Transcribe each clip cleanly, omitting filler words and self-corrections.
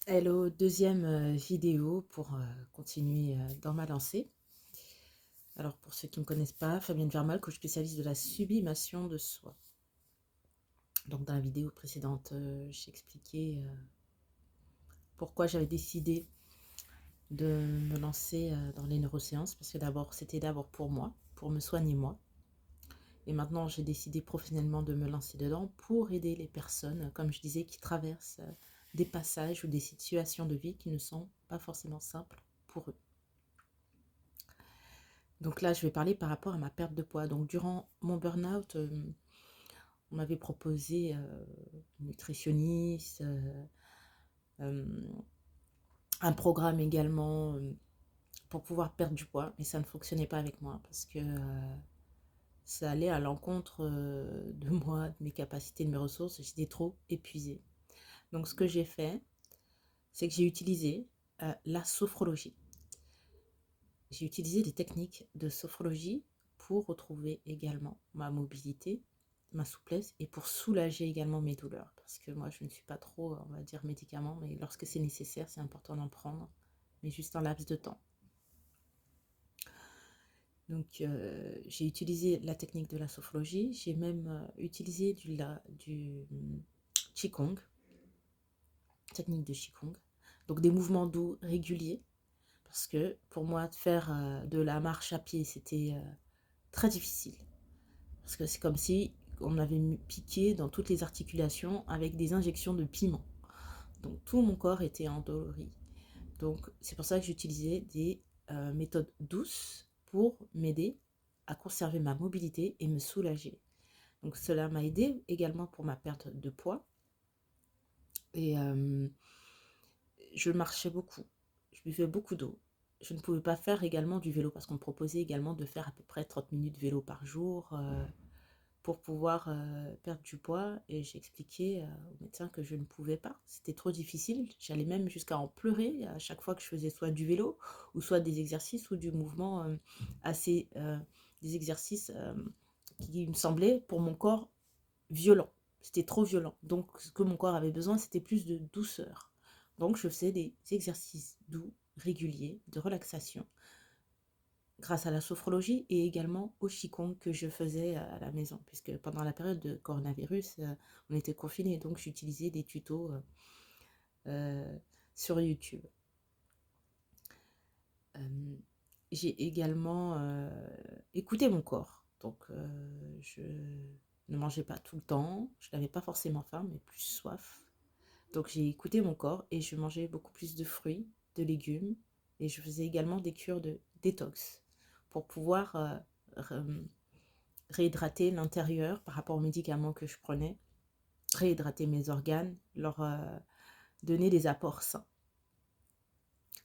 Hello, deuxième vidéo pour continuer dans ma lancée. Alors pour ceux qui ne me connaissent pas, Fabienne Vermal, coach spécialiste de la sublimation de soi. Donc dans la vidéo précédente, j'expliquais pourquoi j'avais décidé de me lancer dans les neurosciences, parce que c'était d'abord pour moi, pour me soigner moi. Et maintenant j'ai décidé professionnellement de me lancer dedans pour aider les personnes, comme je disais, qui traversent des passages ou des situations de vie qui ne sont pas forcément simples pour eux. Donc là, je vais parler par rapport à ma perte de poids. Donc durant mon burn-out, on m'avait proposé une nutritionniste, euh, un programme également pour pouvoir perdre du poids, mais ça ne fonctionnait pas avec moi parce que ça allait à l'encontre de moi, de mes capacités, de mes ressources. J'étais trop épuisée. Donc ce que j'ai fait, c'est que j'ai utilisé la sophrologie. J'ai utilisé des techniques de sophrologie pour retrouver également ma mobilité, ma souplesse et pour soulager également mes douleurs. Parce que moi, je ne suis pas trop, on va dire, médicament, mais lorsque c'est nécessaire, c'est important d'en prendre, mais juste un laps de temps. Donc, j'ai utilisé la technique de la sophrologie. J'ai même utilisé du Qigong, technique de Qigong. Donc, des mouvements doux réguliers. Parce que pour moi, de faire de la marche à pied, c'était très difficile. Parce que c'est comme si on m'avait piqué dans toutes les articulations avec des injections de piment. Donc tout mon corps était endolori. Donc c'est pour ça que j'utilisais des méthodes douces pour m'aider à conserver ma mobilité et me soulager. Donc cela m'a aidé également pour ma perte de poids. Et je marchais beaucoup. Je buvais beaucoup d'eau. Je ne pouvais pas faire également du vélo parce qu'on me proposait également de faire à peu près 30 minutes de vélo par jour. Pour pouvoir perdre du poids et j'ai expliqué au médecin que je ne pouvais pas. C'était trop difficile. J'allais même jusqu'à en pleurer à chaque fois que je faisais soit du vélo ou soit des exercices ou du mouvement des exercices qui me semblaient pour mon corps violents. C'était trop violent. Donc ce que mon corps avait besoin, c'était plus de douceur. Donc je faisais des exercices doux, réguliers, de relaxation grâce à la sophrologie et également au qigong que je faisais à la maison, puisque pendant la période de coronavirus, on était confinés, donc j'utilisais des tutos sur YouTube. J'ai également écouté mon corps, donc je ne mangeais pas tout le temps, je n'avais pas forcément faim, mais plus soif. Donc j'ai écouté mon corps et je mangeais beaucoup plus de fruits, de légumes, et je faisais également des cures de détox pour pouvoir réhydrater l'intérieur par rapport aux médicaments que je prenais, réhydrater mes organes, leur donner des apports sains.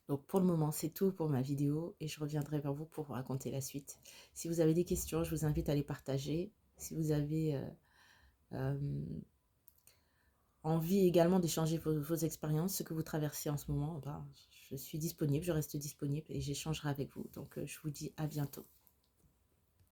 Donc pour le moment, c'est tout pour ma vidéo et je reviendrai vers vous pour vous raconter la suite. Si vous avez des questions, je vous invite à les partager. Si vous avez euh, envie également d'échanger vos expériences, ce que vous traversez en ce moment, ben, je suis disponible, je reste disponible et j'échangerai avec vous. Donc je vous dis à bientôt.